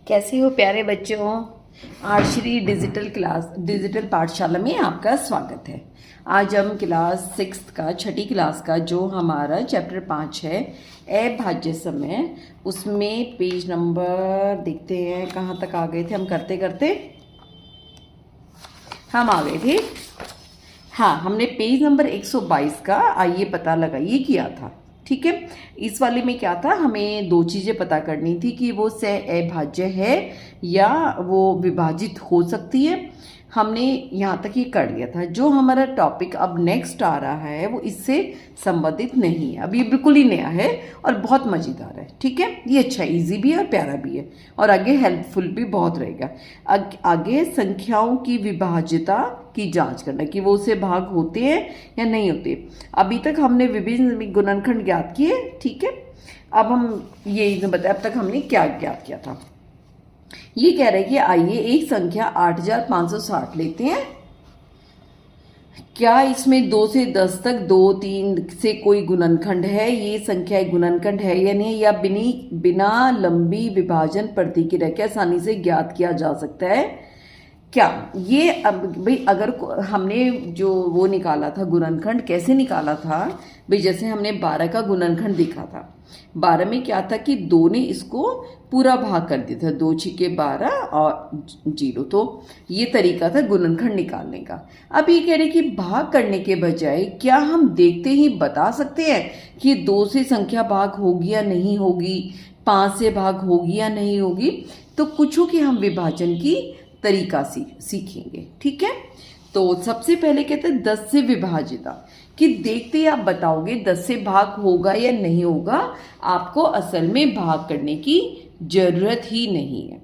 कैसे हो प्यारे बच्चों। आज श्री डिजिटल पाठशाला में आपका स्वागत है। आज हम क्लास 6 का छठी क्लास का जो हमारा चैप्टर 5 है अभाज्य समय, उसमें पेज नंबर देखते हैं कहाँ तक आ गए थे। हम करते करते हम आ गए थे, हाँ हमने पेज नंबर 122 का आइए पता लगाइए किया था। ठीक है, इस वाले में क्या था, हमें दो चीज़ें पता करनी थी कि वो अभाज्य है या वो विभाजित हो सकती है। हमने यहाँ तक ही कर लिया था। जो हमारा टॉपिक अब नेक्स्ट आ रहा है वो इससे संबंधित नहीं है, अब ये बिल्कुल ही नया है और बहुत मज़ेदार है। ठीक है, ये अच्छा इजी भी है और प्यारा भी है और आगे हेल्पफुल भी बहुत रहेगा। आगे संख्याओं की विभाज्यता की जांच करना कि वो उससे भाग होते हैं या नहीं होते। अभी तक हमने विभिन्न गुणनखंड ज्ञात किए। ठीक है, अब हम ये बताया अब तक हमने क्या ज्ञात किया था। ये कह रहे हैं कि आइए एक संख्या 8560 लेते हैं। क्या इसमें 2 से 10 तक 2, 3 से कोई गुणनखंड है? ये संख्या एक गुणनखंड है या नहीं, या बिना लंबी विभाजन प्रतिक्रिया के आसानी से ज्ञात किया जा सकता है क्या? ये अब भाई अगर हमने जो वो निकाला था गुणनखंड, कैसे निकाला था भाई, जैसे हमने 12 का गुणनखंड देखा था। 12 में क्या था कि 2 ने इसको पूरा भाग कर दिया था, 2 छिके 12 और 0। तो ये तरीका था गुणनखंड निकालने का। अब ये कह रहे कि भाग करने के बजाय क्या हम देखते ही बता सकते हैं कि 2 से संख्या भाग होगी या नहीं होगी, 5 से भाग होगी या नहीं होगी। तो कुछ हो कि हम विभाजन की तरीका सीखेंगे। ठीक है, तो सबसे पहले कहते हैं 10 से विभाजिता, कि देखते ही आप बताओगे 10 से भाग होगा या नहीं होगा। आपको असल में भाग करने की जरूरत ही नहीं है।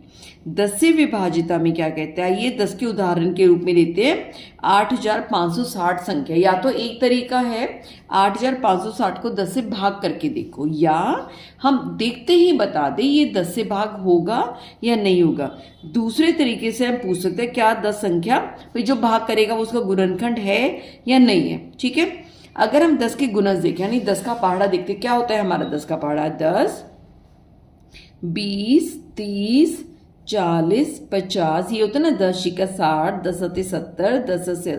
10 से विभाजिता में क्या कहता है, ये 10 के उदाहरण के रूप में देते हैं 8560 संख्या। या तो एक तरीका है 8560 को 10 से भाग करके देखो, या हम देखते ही बता दें ये 10 से भाग होगा या नहीं होगा। दूसरे तरीके से हम पूछ सकते हैं क्या 10 संख्या जो भाग करेगा वो उसका गुणनखंड है या नहीं है। ठीक है, अगर हम 10 के गुणज देखें, यानी 10 का पहाड़ा देखते, क्या होता है हमारा 10 का पहाड़ा, 10, 20, 30, 40, 50, ये होता है ना 10 छिका 60, 10 सत्ते 70, 10 से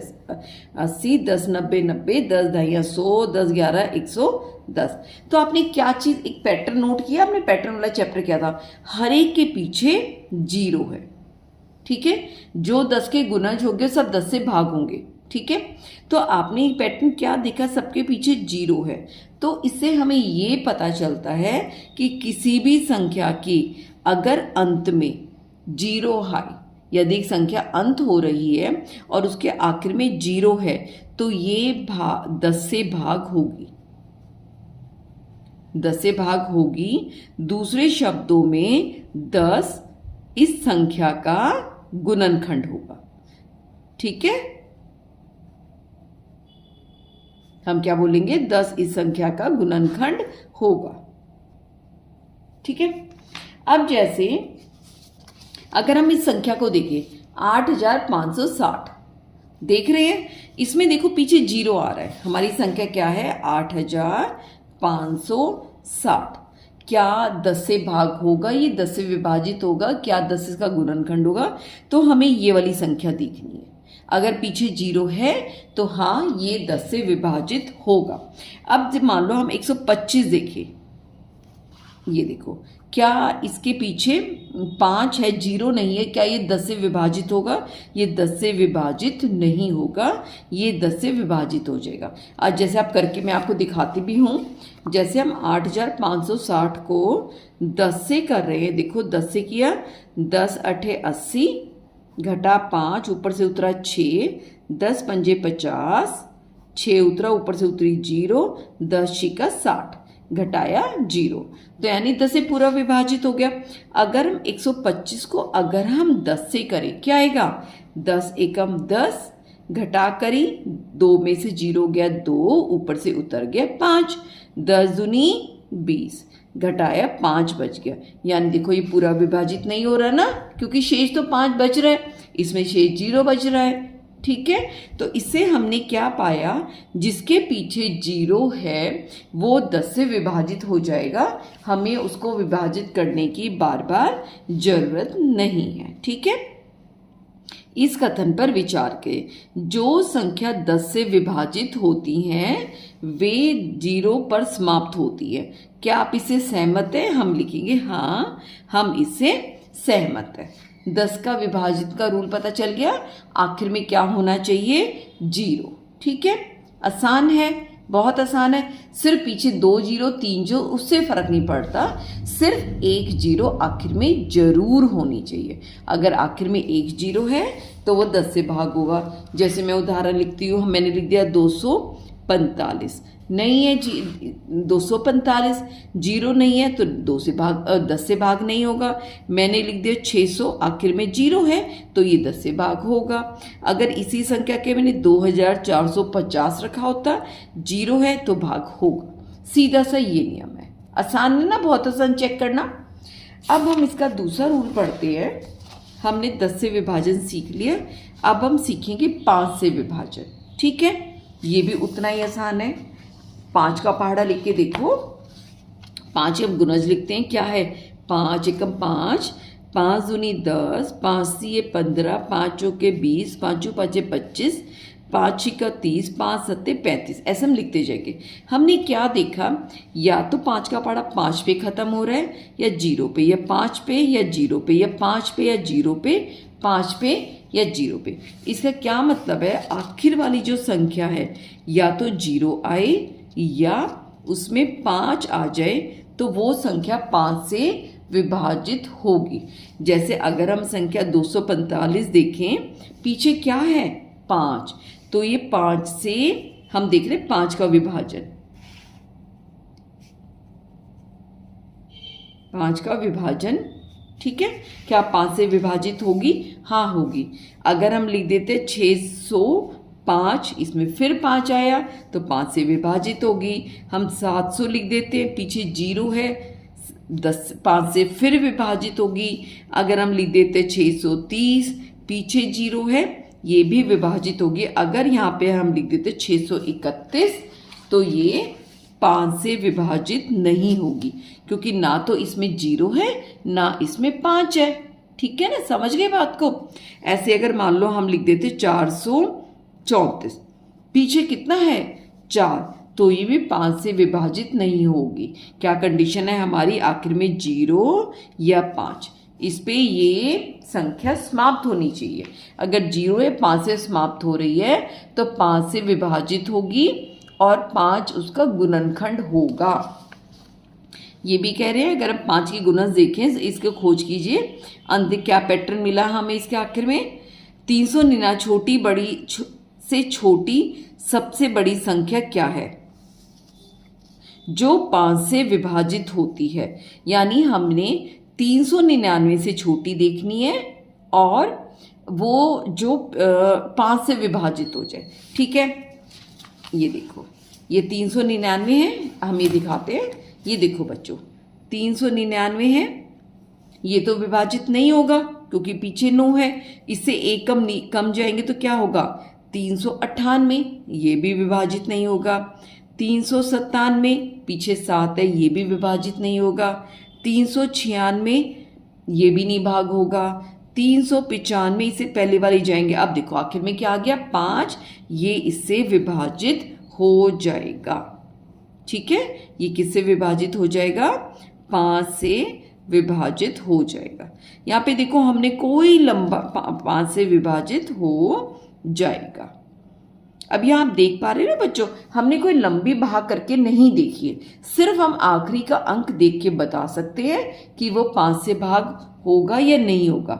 80, 10 90 90, 10 दहिया 100, 10 11 110। तो आपने क्या चीज, एक पैटर्न नोट किया, आपने पैटर्न वाला चैप्टर किया था, हर एक के पीछे 0 है। ठीक है, जो 10 के गुणज होंगे सब 10 से भाग होंगे। ठीक है, तो आपने एक पैटर्न क्या देखा, सबके पीछे 0 है। तो इससे हमें ये पता चलता है कि किसी भी संख्या की अगर अंत में 0 है, यदि एक संख्या अंत हो रही है और उसके आखिर में 0 है, तो ये 10 से भाग होगी, 10 से भाग होगी। दूसरे शब्दों में 10 इस संख्या का गुणनखंड होगा। ठीक है, हम क्या बोलेंगे, 10 इस संख्या का गुणनखंड होगा। ठीक है, अब जैसे अगर हम इस संख्या को देखें 8560 देख रहे हैं, इसमें देखो पीछे 0 आ रहा है। हमारी संख्या क्या है 8560। क्या 10 से भाग होगा, ये 10 से विभाजित होगा, क्या 10 इसका गुणनखंड होगा? तो हमें ये वाली संख्या देखनी है। अगर पीछे 0 है तो हाँ ये 10 से विभाजित होगा। अब जब मान लो हम 125 देखें, ये देखो क्या इसके पीछे 5 है, 0 नहीं है, क्या ये 10 से विभाजित होगा? ये 10 से विभाजित नहीं होगा, ये 10 से विभाजित हो जाएगा। आज जैसे आप करके मैं आपको दिखाती भी हूँ, जैसे हम 8560 को 10 से कर रहे हैं, देखो 10 से किया, 10 अठे 80 घटा 5, ऊपर से उतरा 6, 10 पंजे 50, 6 उतरा, ऊपर से उतरी 0, 10 छिका 60, घटाया 0, तो यानी 10 से पूरा विभाजित हो गया। अगर हम 125 को अगर हम 10 से करें, क्या आएगा, 10 एकम 10, घटा करी 2 में से 0 गया 2, ऊपर से उतर गया 5, 10 दूनी 20, घटाया 5 बच गया। यानी देखो ये पूरा विभाजित नहीं हो रहा ना, क्योंकि शेष तो 5 बच रहा है, इसमें शेष 0 बच रहा है। ठीक है। तो इससे हमने क्या पाया, जिसके पीछे 0 है वो 10 से विभाजित हो जाएगा, हमें उसको विभाजित करने की बार बार जरूरत नहीं है। ठीक है। इस कथन पर विचार करें, जो संख्या 10 से विभाजित होती हैं वे 0 पर समाप्त होती है। क्या आप इससे सहमत हैं? हम लिखेंगे हाँ, हम इससे सहमत हैं। 10 का विभाजित का रूल पता चल गया। आखिर में क्या होना चाहिए? 0। ठीक है, आसान है, बहुत आसान है। सिर्फ पीछे 2 0 3 जो उससे फर्क नहीं पड़ता, सिर्फ 1 0 आखिर में जरूर होनी चाहिए। अगर आखिर में 1 0 है तो वो 10 से भाग होगा। जैसे मैं उदाहरण लिखती हूँ, मैंने लिख दिया 245, नहीं है 245, 0 नहीं है तो 10 से भाग नहीं होगा। मैंने लिख दिया 600, आखिर में 0 है तो ये 10 से भाग होगा। अगर इसी संख्या के मैंने 2450 रखा होता, 0 है तो भाग होगा। सीधा सा ये नियम है। आसान है ना, बहुत आसान, चेक करना। अब हम इसका दूसरा रूल पढ़ते हैं। हमने 10 से विभाजन सीख लिया, अब हम सीखेंगे 5 से विभाजन। ठीक है, ये भी उतना ही आसान है। 5 का पहाड़ा लिख के देखो। 5 हम गुणज लिखते हैं, क्या है? 5 एकम 5, 5 दूनी 10, 5 सी 15, 5 चौके 20, 5 5 25, 5 छिका 30, 5 सत्ते 35, ऐसे हम लिखते जाएंगे। हमने क्या देखा, या तो 5 का पहाड़ा 5 पे खत्म हो रहा है, या 0 पे, या 5 पे, या 0 पे, या 5 पे, या 0 पे, 5 पे या 0 पे। इसका क्या मतलब है? आखिर वाली जो संख्या है या तो 0 आए या उसमें 5 आ जाए तो वो संख्या 5 से विभाजित होगी। जैसे अगर हम संख्या 245 देखें, पीछे क्या है? 5, तो ये 5 से हम देख रहे 5 का विभाजन, 5 का विभाजन। ठीक है, क्या 5 से विभाजित होगी? हाँ होगी। अगर हम लिख देते 605, इसमें फिर 5 आया तो 5 से विभाजित होगी। हम 700 लिख देते हैं, पीछे 0 है, 5 से फिर विभाजित होगी। अगर हम लिख देते 630, पीछे 0 है, ये भी विभाजित होगी। अगर यहाँ पे हम लिख देते 631 तो ये 5 से विभाजित नहीं होगी, क्योंकि ना तो इसमें 0 है ना इसमें 5 है। ठीक है ना, समझ गए बात को? ऐसे अगर मान लो हम लिख देते 434, पीछे कितना है? 4, तो ये भी 5 से विभाजित नहीं होगी। क्या कंडीशन है हमारी? आखिर में 0 या 5, इस पे ये संख्या समाप्त होनी चाहिए। अगर 0 या 5 से समाप्त हो रही है तो 5 से विभाजित होगी और 5 उसका गुणनखंड होगा। ये भी कह रहे हैं अगर हम 5 की गुणज देखें, इसको खोज कीजिए, अंत क्या पैटर्न मिला हमें इसके आखिर में? 399 छोटी बड़ी से छोटी सबसे बड़ी संख्या क्या है जो 5 से विभाजित होती है? यानी हमने 399 से छोटी देखनी है और वो जो 5 से विभाजित हो जाए। ठीक है, ये देखो, ये 399 है, हम ये दिखाते हैं। ये देखो बच्चों, 399 है, ये तो विभाजित नहीं होगा क्योंकि पीछे 9 है। इससे एक कम जाएंगे तो क्या होगा? 398, ये भी विभाजित नहीं होगा। 397, पीछे 7 है, ये भी विभाजित नहीं होगा। 396, ये भी नहीं भाग होगा। 395, इससे पहले वाली जाएंगे। अब देखो आखिर में क्या आ गया? 5, ये इससे विभाजित हो जाएगा। ठीक है, ये किससे विभाजित हो जाएगा? 5 से विभाजित हो जाएगा। यहाँ पे देखो हमने कोई लंबा 5 से विभाजित हो जाएगा। अब यहाँ आप देख पा रहे हैं ना बच्चों, हमने कोई लंबी भाग करके नहीं देखी है, सिर्फ हम आखिरी का अंक देख के बता सकते हैं कि वो 5 से भाग होगा या नहीं होगा।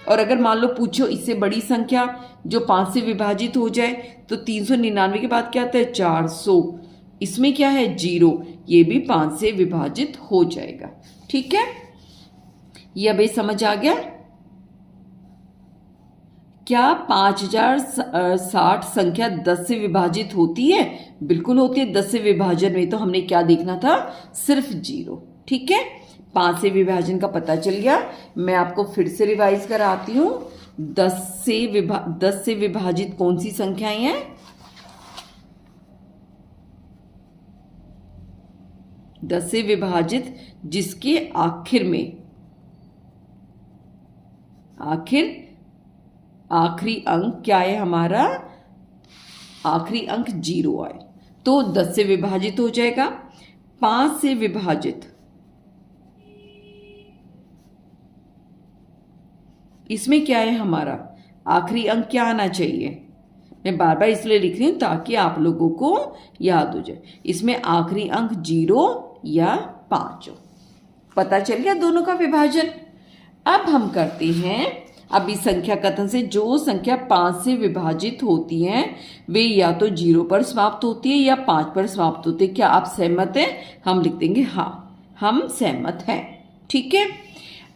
और अगर मान लो पूछो इससे बड़ी संख्या जो 5 से विभाजित हो जाए, तो 399 के बाद क्या आता है? 400, इसमें क्या है? 0, ये भी 5 से विभाजित हो जाएगा। ठीक है, ये अभी समझ आ गया? क्या 5060 संख्या 10 से विभाजित होती है? बिल्कुल होती है। 10 से विभाजन में तो हमने क्या देखना था? सिर्फ 0। ठीक है, 5 से विभाजन का पता चल गया। मैं आपको फिर से रिवाइज कराती हूँ। 10 से विभाजित कौन सी संख्याएं हैं? 10 से विभाजित जिसके आखिरी अंक क्या है हमारा? आखिरी अंक 0 आए तो 10 से विभाजित हो जाएगा। 5 से विभाजित, इसमें क्या है हमारा? आखिरी अंक क्या आना चाहिए? मैं बार बार इसलिए लिख रही हूं ताकि आप लोगों को याद हो जाए। इसमें आखिरी अंक 0 या 5 हो। पता चल गया दोनों का विभाजन। अब हम करते हैं, अब इस संख्या कथन से जो संख्या 5 से विभाजित होती हैं वे या तो 0 पर समाप्त होती है या 5 पर समाप्त होती है। क्या आप सहमत हैं? हम लिख देंगे हाँ, हम सहमत हैं। ठीक है।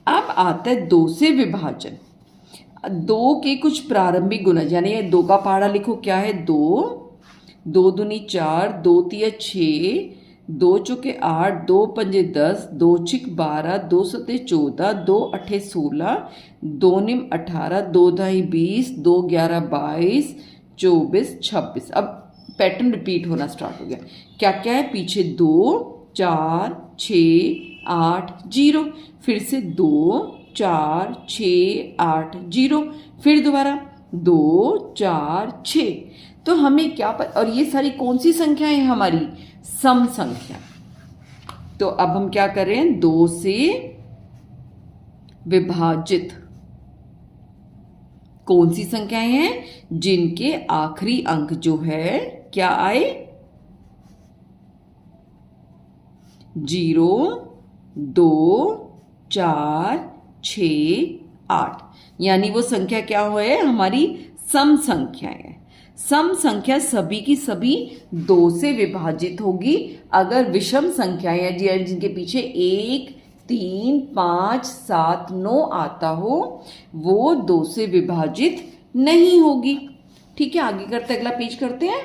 अब आता है 2 से विभाजन। 2 के कुछ प्रारंभिक गुणज, यानी 2 का पहाड़ा लिखो। क्या है? 2 दूनी 4, 2 तिया 6, 2 चौके 8, 2 पंजे 10, 2 छिक 12, 2 सते 14, 2 अठे 16, 2 निम 18, 2 दाई 20, 2 11 22, 24 26। अब पैटर्न रिपीट होना स्टार्ट हो गया। क्या क्या है पीछे? 2 4 6 8 0, फिर से 2 4 6 8 0, फिर दोबारा 2 4 6। तो हमें क्या और ये सारी कौन सी संख्याएं हैं हमारी? सम संख्या। तो अब हम क्या कर रहे हैं? 2 से विभाजित कौन सी संख्याएं हैं जिनके आखिरी अंक जो है क्या आए? 0 2 4 6 8, यानी वो संख्या क्या है हमारी? सम संख्या है। सम संख्या सभी की सभी 2 से विभाजित होगी। अगर विषम संख्याएं हैं जिनके पीछे 1 3 5 7 9 आता हो वो 2 से विभाजित नहीं होगी। ठीक है, आगे करते अगला पेज करते हैं।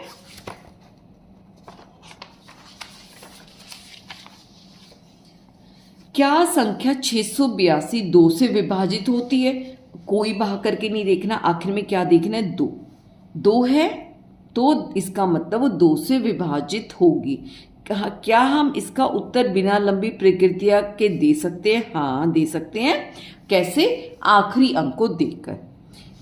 क्या संख्या 682 2 से विभाजित होती है? कोई भाग करके नहीं देखना, आखिर में क्या देखना है? 2 है तो इसका मतलब वो 2 से विभाजित होगी। क्या हम इसका उत्तर बिना लंबी प्रकृतिया के दे सकते हैं? हाँ, दे सकते हैं। कैसे? आखिरी अंक को देखकर।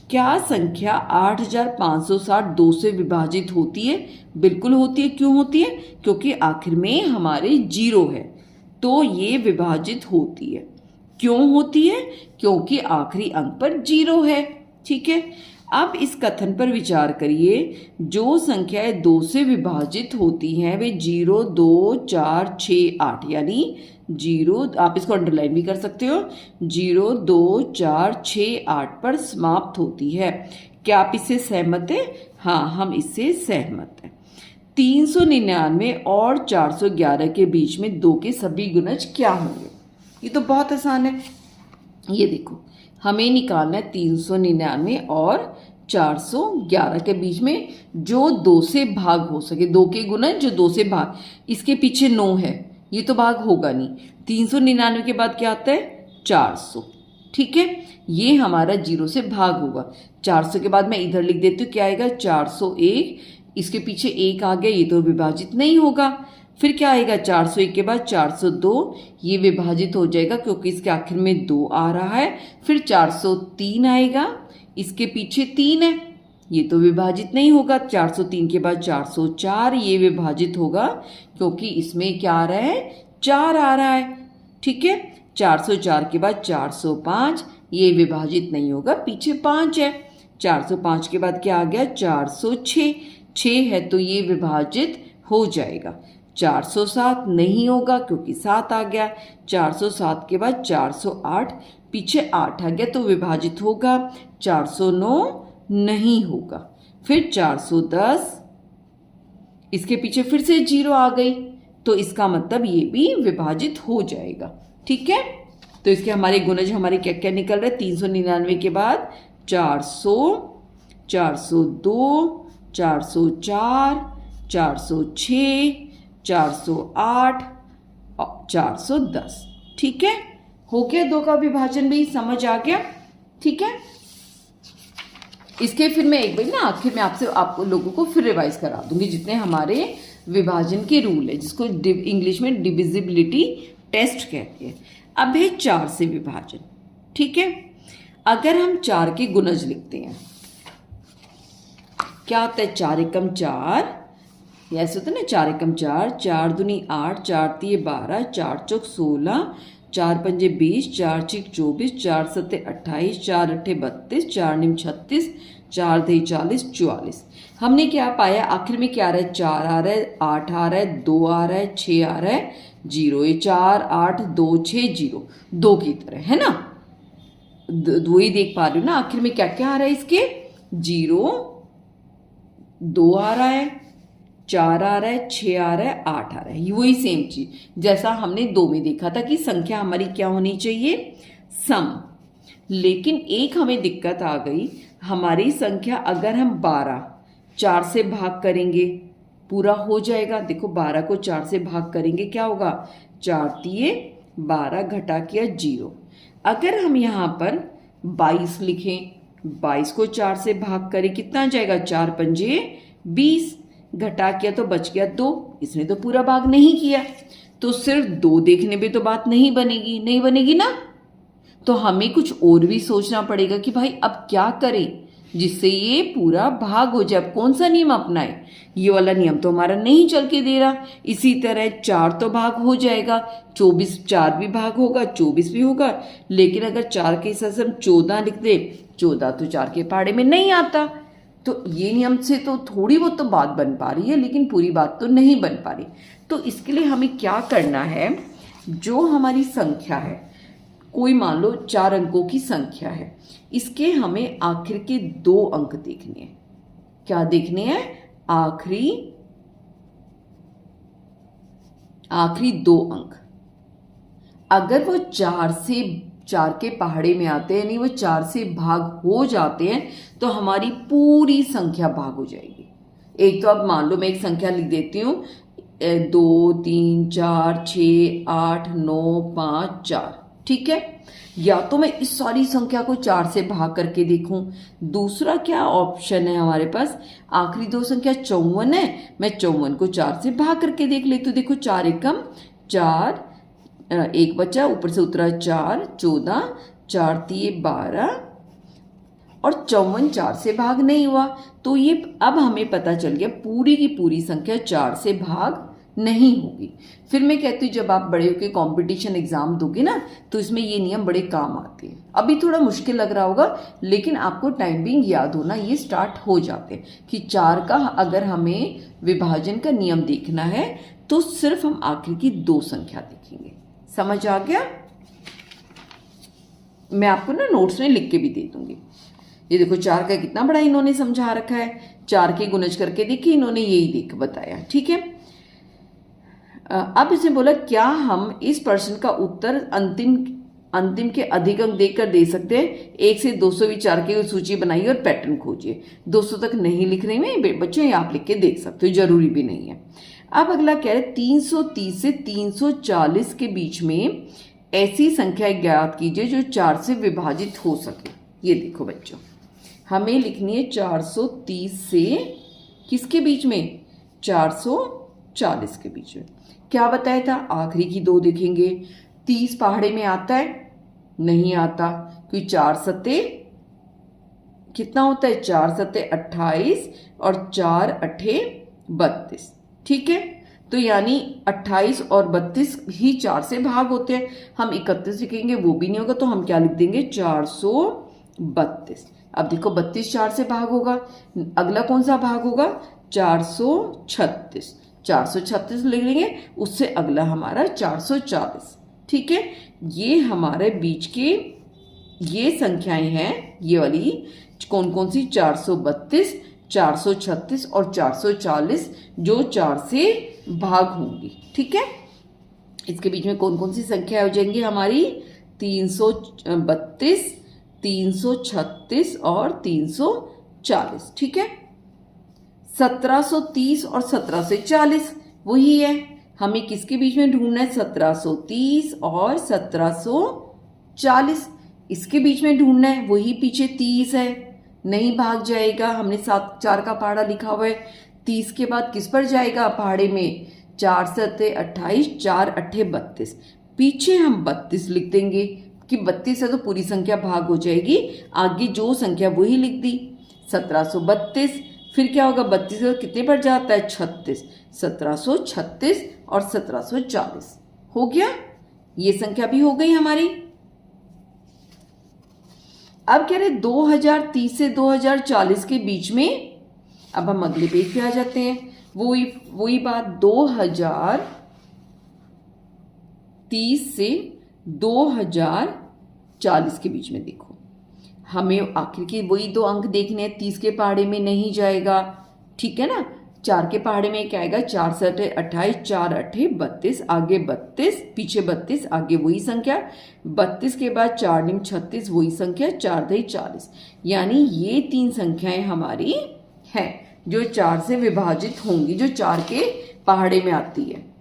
क्या संख्या 8560 2 से विभाजित होती है? बिल्कुल होती है। क्यों होती है? क्योंकि आखिर में हमारे 0 है तो ये विभाजित होती है। क्यों होती है? क्योंकि आखिरी अंक पर 0 है। ठीक है। अब इस कथन पर विचार करिए, जो संख्याएं 2 से विभाजित होती हैं वे 0 2 4 6 8, यानी 0, आप इसको अंडरलाइन भी कर सकते हो, 0 2 4 6 8 पर समाप्त होती है। क्या आप इससे सहमत हैं? हाँ, हम इससे सहमत हैं। 399 और 411 के बीच में 2 के सभी गुणज क्या होंगे? ये तो बहुत आसान है। ये देखो, हमें निकालना है 399 और 411 के बीच में जो 2 से भाग हो सके। 2 के गुणज जो 2 से भाग, इसके पीछे 9 है, ये तो भाग होगा नहीं। 399 के बाद क्या आता है? 400। ठीक है, ये हमारा 0 से भाग होगा। 400 के बाद मैं इधर लिख देती हूँ, क्या आएगा? 401। इसके पीछे 1 आ गया, ये तो विभाजित नहीं होगा। फिर क्या आएगा? 401 के बाद 402, ये विभाजित हो जाएगा क्योंकि इसके आखिर में 2 आ रहा है। फिर 403 आएगा, इसके पीछे 3 है, ये तो विभाजित नहीं होगा। 403 के बाद 404, ये विभाजित होगा क्योंकि इसमें क्या आ रहा है? 4 आ रहा है। ठीक है। 404 के बाद 405, ये विभाजित नहीं होगा, पीछे 5 है। 405 के बाद क्या आ गया? 406, 6 है तो ये विभाजित हो जाएगा। 407 नहीं होगा क्योंकि 7 आ गया। 407 के बाद 408, पीछे 8 आ गया तो विभाजित होगा। 409 नहीं होगा। फिर 410, इसके पीछे फिर से 0 आ गई तो इसका मतलब ये भी विभाजित हो जाएगा। ठीक है। तो इसके हमारे गुणज हमारे क्या क्या निकल रहे? 399 के बाद 400, 402, 404, 406, 408 और 410। ठीक है, हो गया 2 का विभाजन भी, समझ आ गया? ठीक है। इसके फिर मैं एक बार ना आखिर में आपसे आप लोगों को फिर रिवाइज करा दूंगी जितने हमारे विभाजन के रूल है, जिसको इंग्लिश में डिविजिबिलिटी टेस्ट कहते हैं। अब है 4 से विभाजन, ठीक है। अगर हम 4 के गुणज लिखते हैं, क्या होता है? 4 एकम 4, ऐसे होता है ना, 4 एकम 4, 4 दूनी 8, 4 तिये 12, 4 चौक 16, 4 पंजे 20, 4 छीक 24, 4 सत्ते 28, 4 अट्ठे 32, 4 निम 36, 4 दही 40, 44। हमने क्या पाया? आखिर में क्या आ रहा है? 4 आ रहा है, 8 आ रहा है, 2 आ रहा है, 6 आ रहा है, 0। ये 4 8 2 6 0 2 की तरह है ना, दो ही देख पा रही हूँ ना। आखिर में क्या क्या आ रहा है इसके? 0 2 आ रहा है, 4 आ रहा है, 6 आ रहा है, 8 आ रहा है। वही सेम चीज जैसा हमने 2 में देखा था कि संख्या हमारी क्या होनी चाहिए? सम। लेकिन एक हमें दिक्कत आ गई, हमारी संख्या अगर हम 12 4 से भाग करेंगे पूरा हो जाएगा। देखो 12 को 4 से भाग करेंगे क्या होगा? 4 तिये 12 घटा किया 0। अगर हम यहाँ पर 22 लिखें, 22 को 4 से भाग करें कितना आ जाएगा? 4 पंजे 20 घटा किया तो बच गया 2। इसने तो पूरा भाग नहीं किया, तो सिर्फ 2 देखने पे तो बात नहीं बनेगी, नहीं बनेगी ना। तो हमें कुछ और भी सोचना पड़ेगा कि भाई अब क्या करें जिससे ये पूरा भाग हो जाए। अब कौन सा नियम अपनाए? ये वाला नियम तो हमारा नहीं चल के दे रहा। इसी तरह 4 तो भाग हो जाएगा, 24 4 भी भाग होगा, 24 भी होगा। लेकिन अगर 4 के हिसाब से हम 14 लिख दे, 14 तो 4 के पहाड़े में नहीं आता। तो ये नियम से तो थोड़ी बहुत तो बात बन पा रही है, लेकिन पूरी बात तो नहीं बन पा रही। तो इसके लिए हमें क्या करना है? जो हमारी संख्या है, कोई मान लो 4 अंकों की संख्या है, इसके हमें आखिर के 2 अंक देखने हैं। क्या देखने हैं? आखिरी 2 अंक। अगर वो 4 के पहाड़े में आते हैं, यानी वो 4 से भाग हो जाते हैं, तो हमारी पूरी संख्या भाग हो जाएगी। एक तो अब मान लो मैं एक संख्या लिख देती हूँ, 2 3 4 6 8 9 5 4, ठीक है। या तो मैं इस सारी संख्या को 4 से भाग करके देखूं। दूसरा क्या ऑप्शन है हमारे पास? आखिरी 2 संख्या 54 है, मैं 54 को 4 से भाग करके देख लेती हूँ। देखो 4 एकम 4, 1 बचा, ऊपर से उतरा 4, 14, 4 तिये 12 और 54 4 से भाग नहीं हुआ। तो ये अब हमें पता चल गया पूरी की पूरी संख्या 4 से भाग नहीं होगी। फिर मैं कहती हूँ जब आप बड़े होकर कंपटीशन एग्जाम दोगे ना, तो इसमें ये नियम बड़े काम आते हैं। अभी थोड़ा मुश्किल लग रहा होगा, लेकिन आपको टाइमिंग याद होना ये स्टार्ट हो जाते हैं कि 4 का अगर हमें विभाजन का नियम देखना है तो सिर्फ हम आखिर की 2 संख्या देखेंगे। समझ आ गया? मैं आपको ना नोट्स में लिख के भी दे दूंगी। ये देखो 4 का कितना बड़ा इन्होंने समझा रखा है। 4 के गुणज करके देखिए, इन्होंने यही देख बताया, ठीक है। अब इसने बोला क्या हम इस प्रश्न का उत्तर अंतिम के अधिक अंक देकर दे सकते हैं? 1 से 200 विचार की सूची बनाइए और पैटर्न खोजिए। 200 तक नहीं लिख रहे हैं बच्चों, ये आप लिख के देख सकते हो, जरूरी भी नहीं है। अब अगला कह रहे 330 से 340 के बीच में ऐसी संख्या ज्ञात कीजिए जो 4 से विभाजित हो सके। ये देखो बच्चों, हमें लिखनी है 430 से किसके बीच में? 440 के बीच में। क्या बताया था? आखिरी की 2 देखेंगे। 30 पहाड़े में आता है? नहीं आता, क्योंकि 4 सत्ते कितना होता है? 4 सत्ते 28 और 4 अट्ठे 32, ठीक है। तो यानी 28 और 32 ही 4 से भाग होते हैं। हम 31 लिखेंगे, वो भी नहीं होगा, तो हम क्या लिख देंगे? 432। अब देखो 32 4 से भाग होगा, अगला कौन सा भाग होगा? 436। 436 लिख लेंगे, उससे अगला हमारा 440, ठीक है। ये हमारे बीच के ये संख्याएं हैं, ये वाली कौन कौन सी? 432, 436 और 440 जो 4 से भाग होंगी, ठीक है। इसके बीच में कौन कौन सी संख्या हो जाएंगी हमारी? 332, 336 और 340, ठीक है। 1730 और 1740 वही है। हमें किसके बीच में ढूंढना है? 1730 और 1740 इसके बीच में ढूंढना है। वही पीछे 30 है, नहीं भाग जाएगा। हमने 7 4 का पहाड़ा लिखा हुआ है। 30 के बाद किस पर जाएगा पहाड़े में? 4 7 28, 4 8 32। पीछे हम 32 लिख देंगे कि 32 है तो पूरी संख्या भाग हो जाएगी। आगे जो संख्या वही लिख दी, 1732। फिर क्या होगा? 32 से कितने पर जाता है? 36। 1736 और 1740 हो गया। ये संख्या भी हो गई हमारी। अब कह रहे 2030 से 2040 के बीच में। अब हम अगले पेज पे आ जाते हैं। वही बात 2030 से 2040 के बीच में देखो, हमें आखिर की वही 2 अंक देखने हैं। 30 के पहाड़े में नहीं जाएगा, ठीक है ना। 4 के पहाड़े में क्या आएगा? 4 7 28, 4 8 32, आगे 32, पीछे 32, आगे वही संख्या। 32 के बाद 4 9 36, वही संख्या। 4 2 40। यानी ये 3 संख्याएं हमारी हैं जो 4 से विभाजित होंगी, जो 4 के पहाड़े में आती है।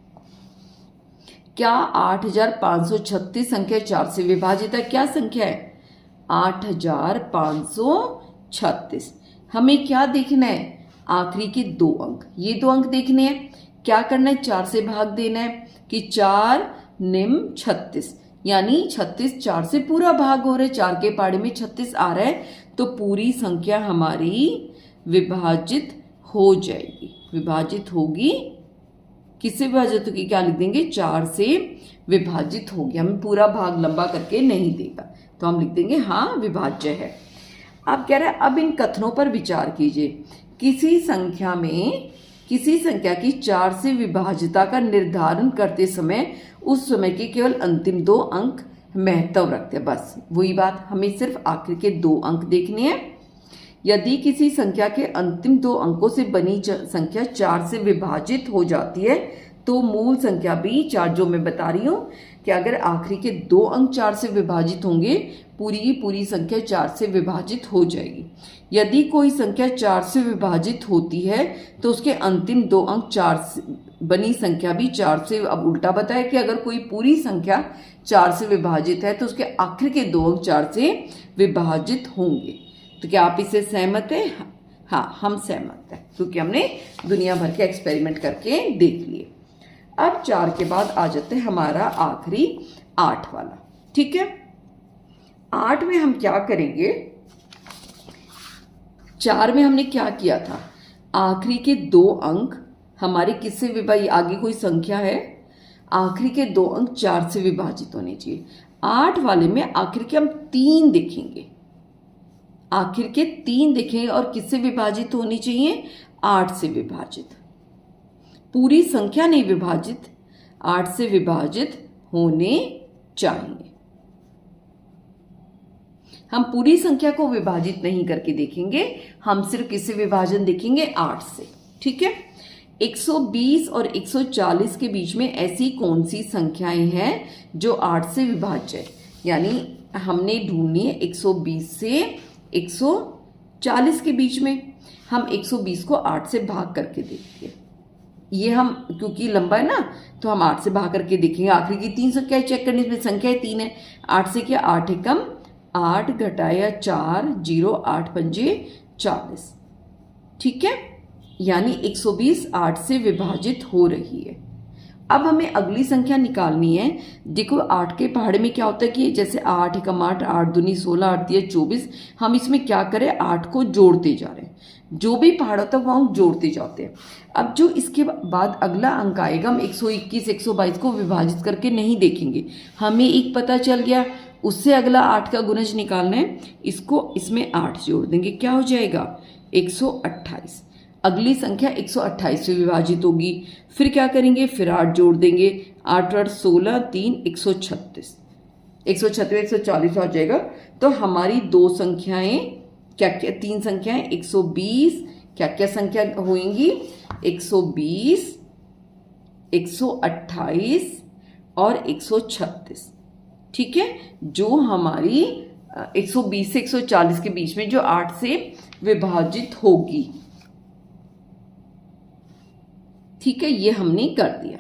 क्या 8536 संख्या 4 से विभाजित है? क्या संख्या है? 8536। हमें क्या देखना है? आखिरी के 2 अंक। ये 2 अंक देखने हैं। क्या करना है? 4 से भाग देना है कि 4 निम 36, यानी 36 4 से पूरा भाग हो रहा है। 4 के पहाड़े में 36 आ रहा है तो पूरी संख्या हमारी विभाजित हो जाएगी। विभाजित होगी, किससे विभाजित होगी? क्या लिख देंगे? 4 से विभाजित होगी। हमें पूरा भाग लंबा करके नहीं देगा तो हम लिख देंगे हाँ विभाज्य है। अब कह रहा है अब इन कथनों पर विचार कीजिए। किसी संख्या की 4 से विभाज्यता का निर्धारण करते समय उस समय के केवल अंतिम 2 अंक महत्व रखते हैं। बस वही बात, हमें सिर्फ आखिर के 2 अंक देखने हैं। यदि किसी संख्या के अंतिम 2 अंकों से बनी संख्या 4 से विभाजित हो जाती है तो मूल संख्या भी 4, जो मैं बता रही हूं कि अगर आखिरी के 2 अंक 4 से विभाजित होंगे, पूरी की पूरी संख्या 4 से विभाजित हो जाएगी। यदि कोई संख्या 4 से विभाजित होती है तो उसके अंतिम 2 अंक 4 से बनी संख्या भी 4 से। अब उल्टा बताया कि अगर कोई पूरी संख्या 4 से विभाजित है तो उसके आखिर के 2 अंक 4 से विभाजित होंगे। तो क्या आप इससे सहमत हैं? हाँ, हम सहमत हैं, क्योंकि हमने दुनिया भर के एक्सपेरिमेंट करके देख लिए। अब 4 के बाद आ जाते हैं हमारा आखिरी 8 वाला, ठीक है। 8 में हम क्या करेंगे? 4 में हमने क्या किया था? आखिरी के 2 अंक हमारे किससे विभाजित? आगे कोई संख्या है, आखिरी के 2 अंक 4 से विभाजित होने चाहिए। 8 वाले में आखिर के हम 3 देखेंगे। आखिर के 3 देखेंगे और किससे विभाजित होनी चाहिए? 8 से विभाजित। पूरी संख्या नहीं विभाजित, 8 से विभाजित होने चाहिए। हम पूरी संख्या को विभाजित नहीं करके देखेंगे, हम सिर्फ किससे विभाजन देखेंगे? 8 से, ठीक है। 120 और 140 के बीच में ऐसी कौन सी संख्याएं हैं जो 8 से विभाज्य है? यानी हमने ढूंढनी है 120 से 140 के बीच में। हम 120 को 8 से भाग करके देखेंगे। ये हम क्योंकि लंबा है ना तो हम 8 से भाग करके देखेंगे। आखिरी की 3 संख्याएं चेक करने में संख्या 3 है। 8 से क्या? 8 एकम 8 घटाया 4 0 8 पंजे 40, ठीक है। यानी 120 8 से विभाजित हो रही है। अब हमें अगली संख्या निकालनी है। देखो 8 के पहाड़े में क्या होता है कि जैसे 8 एकम 8 8 दूनी 16 8 दिया 24। हम इसमें क्या करें? 8 को जोड़ते जा रहे हैं। जो भी पहाड़ होता है वो हम जोड़ते जाते हैं। अब जो इसके बाद अगला अंक आएगा, हम 121 122 को विभाजित करके नहीं देखेंगे। हमें एक पता चल गया, उससे अगला 8 का गुणज निकालना है। इसको इसमें 8 जोड़ देंगे, क्या हो जाएगा? 128। अगली संख्या 128 से विभाजित होगी। फिर क्या करेंगे? फिर 8 जोड़ देंगे। 8 8 16 3 136। 136 140 हो जाएगा। तो हमारी 2 संख्याएं क्या क्या? 3 संख्याएं 120 क्या क्या संख्या होंगी? 120 128 और 136, ठीक है। जो हमारी 120 से 140 के बीच में जो 8 से विभाजित होगी, ठीक है। ये हमने कर दिया।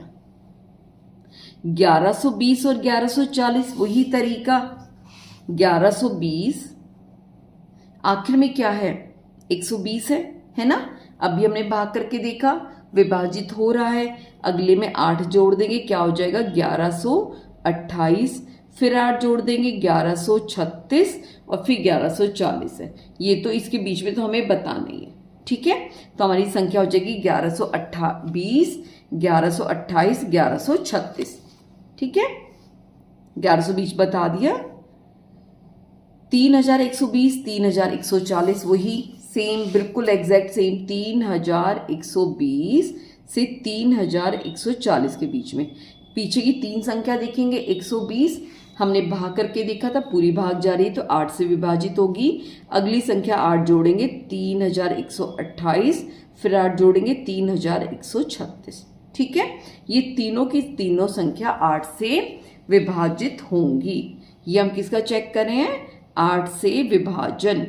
1120 और 1140 वही तरीका। 1120 आखिर में क्या है, 120 है ना। अभी हमने भाग करके देखा, विभाजित हो रहा है, अगले में 8 जोड़ देंगे, क्या हो जाएगा 1128, फिर 8 जोड़ देंगे 1136 और फिर 1140 है। ये तो इसके बीच में तो हमें बताना ही है, ठीक है। तो हमारी संख्या हो जाएगी 1120, 1128, 1136, ठीक है। 1120 बता दिया, 3120, 3140, वही सेम, बिल्कुल एग्जैक्ट सेम, 3120 से 3140 के बीच में। पीछे की 3 संख्या देखेंगे, 120 हमने भाग करके देखा था, पूरी भाग जा रही है तो 8 से विभाजित होगी। अगली संख्या 8 जोड़ेंगे 3128, फिर 8 जोड़ेंगे 3136, ठीक है। ये तीनों की तीनों संख्या 8 से विभाजित होंगी। ये हम किसका चेक कर रहे हैं, 8 से विभाजन,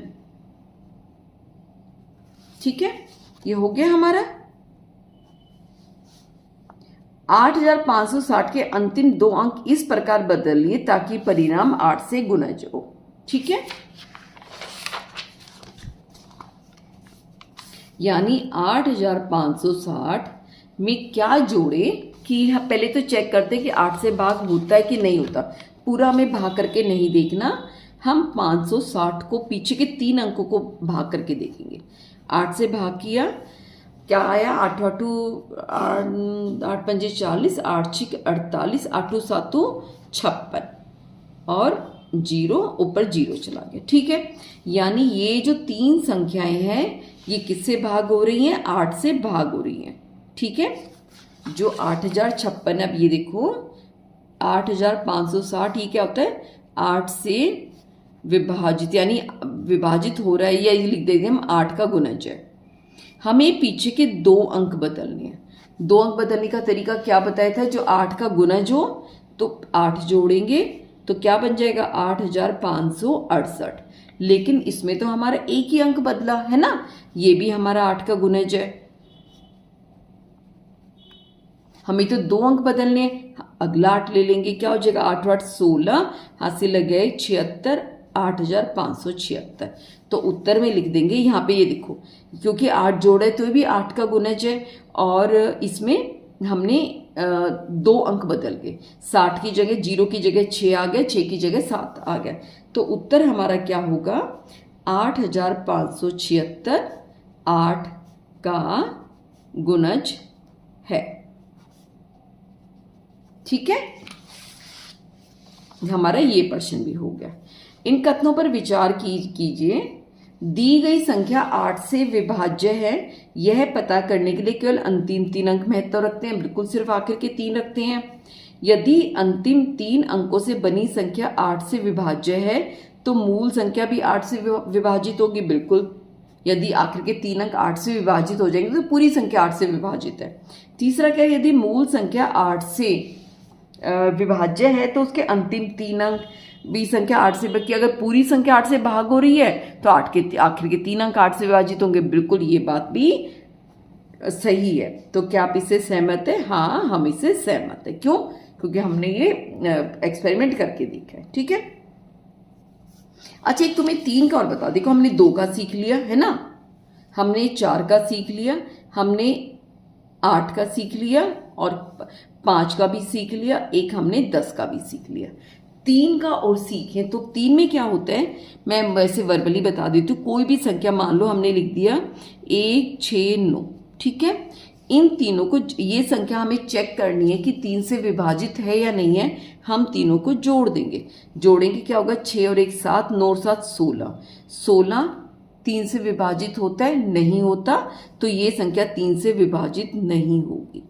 ठीक है। ये हो गया हमारा। 8560 के अंतिम 2 अंक इस प्रकार बदल लिए ताकि परिणाम 8 से गुणज हो, ठीक है। यानी 8560 में क्या जोड़े कि पहले तो चेक करते हैं कि 8 से भाग होता है कि नहीं होता। पूरा हमें भाग करके नहीं देखना, हम 560 को पीछे के 3 अंकों को भाग करके देखेंगे। 8 से भाग किया, क्या आया, 8 पंजे 40, 8 6 48, 8 7 56 और 0 ऊपर 0 चला गया, ठीक है। यानी ये जो 3 संख्याएं हैं ये किससे भाग हो रही हैं, 8 से भाग हो रही हैं, ठीक है। जो 8056, अब ये देखो 8560, ये क्या होता है, 8 से विभाजित, यानी विभाजित हो रहा है, या ये लिख देंगे हम 8 का गुणज है। हमें पीछे के 2 अंक बदलने हैं। 2 अंक बदलने का तरीका क्या बताया था, जो 8 का गुणज हो तो 8 जोड़ेंगे तो क्या बन जाएगा 8568। लेकिन इसमें तो हमारा एक ही अंक बदला है ना, ये भी हमारा 8 का गुणज है। हमें तो 2 अंक बदलने हैं, अगला 8 ले लेंगे, क्या हो जाएगा 8 8 16, हाथ से लग गए 76, 8576। तो उत्तर में लिख देंगे, यहाँ पे ये देखो क्योंकि 8 जोड़े तो भी 8 का गुणज है, और इसमें हमने 2 अंक बदल गए, 60 की जगह 0 की जगह 6 आ गया, 6 की जगह 7 आ गया। तो उत्तर हमारा क्या होगा 8576 8 का गुणज है, ठीक है। हमारा ये प्रश्न भी हो गया। इन कथनों पर विचार कीजिए। दी गई संख्या 8 से विभाज्य है, यह पता करने के लिए केवल अंतिम 3 अंक महत्व रखते हैं, बिल्कुल सिर्फ आखिर के 3 रखते हैं। यदि अंतिम 3 अंकों से बनी संख्या 8 से विभाज्य है तो मूल संख्या भी 8 से विभाजित होगी, बिल्कुल। यदि आखिर के 3 अंक 8 से विभाजित हो जाएंगे तो पूरी संख्या 8 से विभाजित है। तीसरा क्या है, यदि मूल संख्या 8 से विभाज्य है तो उसके अंतिम 3 अंक भी संख्या 8 से, बल्कि अगर पूरी संख्या 8 से भाग हो रही है तो 8 के आखिर के 3 अंक 8 से विभाजित होंगे, बिल्कुल ये बात भी सही है। तो क्या आप इससे सहमत है? हाँ, हम इससे सहमत है। क्यों? क्योंकि हमने ये एक्सपेरिमेंट करके देखा है, ठीक है। अच्छा, एक तुम्हें 3 का और बता, देखो हमने 2 का सीख लिया है ना, हमने 4 का सीख लिया, हमने 8 का सीख लिया और 5 का भी सीख लिया, एक हमने 10 का भी सीख लिया। 3 का और सीखें तो 3 में क्या होता है, मैं वैसे वर्बली बता देती हूँ। कोई भी संख्या मान लो हमने लिख दिया 1 6 9, ठीक है। इन तीनों को, ये संख्या हमें चेक करनी है कि 3 से विभाजित है या नहीं है। हम तीनों को जोड़ देंगे, जोड़ेंगे क्या होगा 6 और 1 7, 9 और 7 16। 16 3 से विभाजित होता है? नहीं होता, तो ये संख्या 3 से विभाजित नहीं होगी।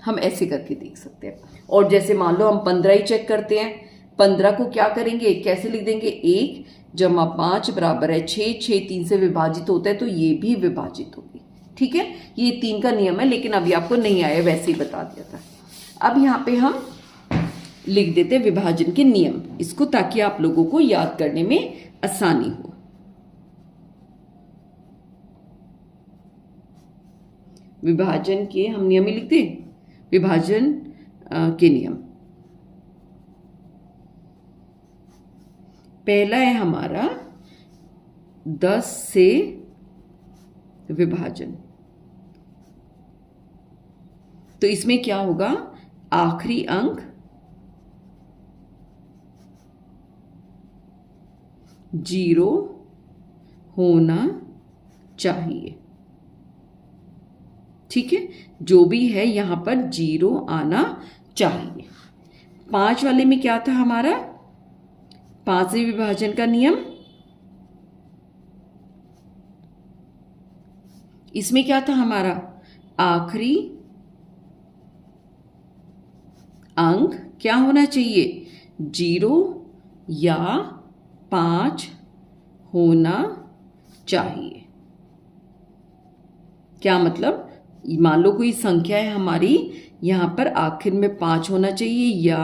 हम ऐसे करके देख सकते हैं। और जैसे मान लो हम 15 ही चेक करते हैं, 15 को क्या करेंगे, कैसे लिख देंगे 1 जमा 5 बराबर है 6, 6 3 से विभाजित होता है तो ये भी विभाजित होगी, ठीक है। ये 3 का नियम है, लेकिन अभी आपको नहीं आया, वैसे ही बता दिया था। अब यहाँ पे हम लिख देते हैं विभाजन के नियम इसको, ताकि आप लोगों को याद करने में आसानी हो। विभाजन के हम नियम ही लिखते हैं, विभाजन के नियम। पहला है हमारा 10 से विभाजन। तो इसमें क्या होगा, आखिरी अंक 0 होना चाहिए। ठीक है, जो भी है यहां पर 0 आना चाहिए। 5 वाले में क्या था हमारा, 5 से विभाजन का नियम। इसमें क्या था हमारा, आखिरी अंक क्या होना चाहिए, 0 या 5 होना चाहिए। क्या मतलब, मान लो कोई संख्या है हमारी, यहां पर आखिर में 5 होना चाहिए या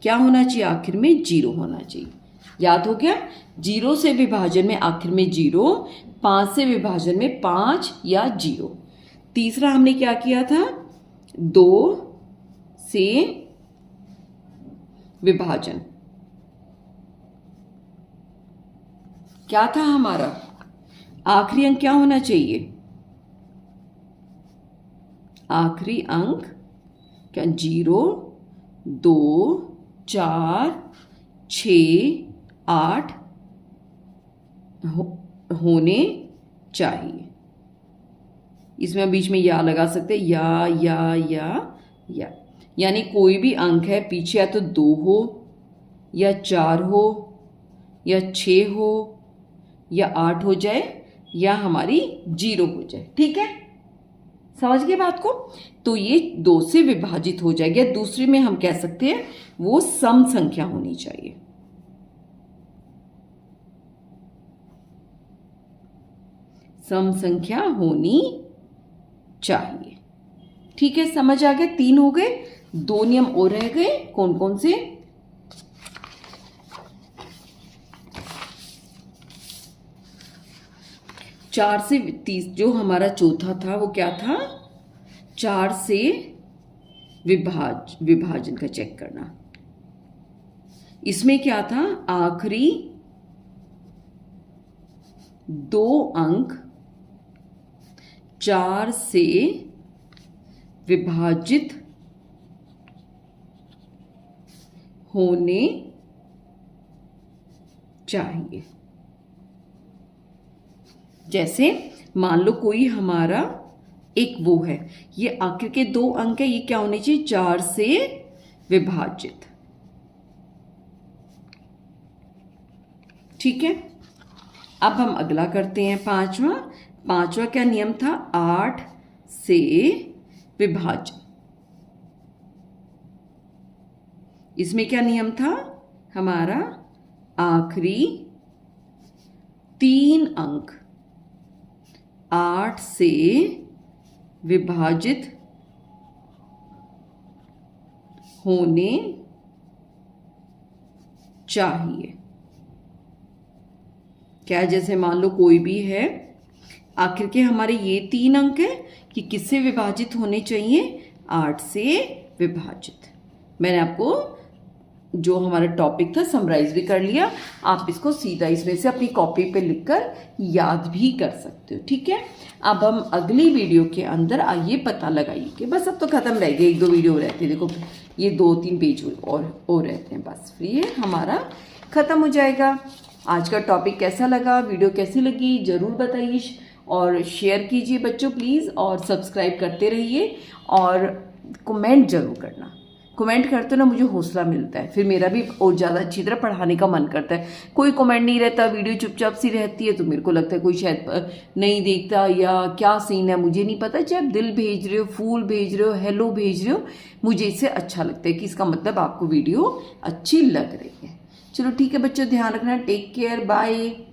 क्या होना चाहिए, आखिर में 0 होना चाहिए। याद हो गया, 0 से विभाजन में आखिर में 0, 5 से विभाजन में 5 या 0। तीसरा हमने क्या किया था, 2 से विभाजन। क्या था हमारा, आखिरी अंक क्या होना चाहिए, आखिरी अंक क्या, 0, 2, 4, 6, 8 होने चाहिए। इसमें बीच में या लगा सकते हैं, या यानी कोई भी अंक है पीछे या तो 2 हो या 4 हो या 6 हो या 8 हो जाए या हमारी 0 हो जाए। ठीक है, समझ गए बात को। तो ये 2 से विभाजित हो जाएगा। दूसरे में हम कह सकते हैं वो सम संख्या होनी चाहिए। सम संख्या होनी चाहिए। ठीक है, समझ आ गया। 3 हो गए, 2 नियम और रह गए। कौन कौन से, चार से 30, जो हमारा चौथा था वो क्या था, 4 से विभाजन का चेक करना। इसमें क्या था, आखिरी 2 अंक 4 से विभाजित होने चाहिए। जैसे मान लो कोई हमारा एक वो है, ये आखिर के 2 अंक है, ये क्या होने चाहिए, 4 से विभाजित। ठीक है, अब हम अगला करते हैं, पांचवा क्या नियम था, 8 से विभाजन। इसमें क्या नियम था हमारा, आखिरी 3 अंक 8 से विभाजित होने चाहिए। क्या, जैसे मान लो कोई भी है, आखिर के हमारे ये 3 अंक है कि किससे विभाजित होने चाहिए, 8 से विभाजित। मैंने आपको जो हमारा टॉपिक था समराइज भी कर लिया। आप इसको सीधा इसमें से अपनी कॉपी पे लिखकर याद भी कर सकते हो। ठीक है, अब हम अगली वीडियो के अंदर आइए पता लगाइए कि बस अब तो खत्म रह गए, 1-2 वीडियो रहती है। देखो ये 2-3 पेज और रहते हैं, बस फिर ये हमारा खत्म हो जाएगा। आज का टॉपिक कैसा लगा, वीडियो कैसी लगी जरूर बताइए और शेयर कीजिए बच्चों प्लीज़, और सब्सक्राइब करते रहिए और कमेंट जरूर करना। कमेंट करते ना मुझे हौसला मिलता है, फिर मेरा भी और ज़्यादा अच्छी तरह पढ़ाने का मन करता है। कोई कमेंट नहीं रहता, वीडियो चुपचाप सी रहती है, तो मेरे को लगता है कोई शायद नहीं देखता या क्या सीन है मुझे नहीं पता। जब दिल भेज रहे हो, फूल भेज रहे हो, हेलो भेज रहे हो, मुझे इससे अच्छा लगता है कि इसका मतलब आपको वीडियो अच्छी लग रही है। चलो ठीक है बच्चों, ध्यान रखना, टेक केयर, बाय।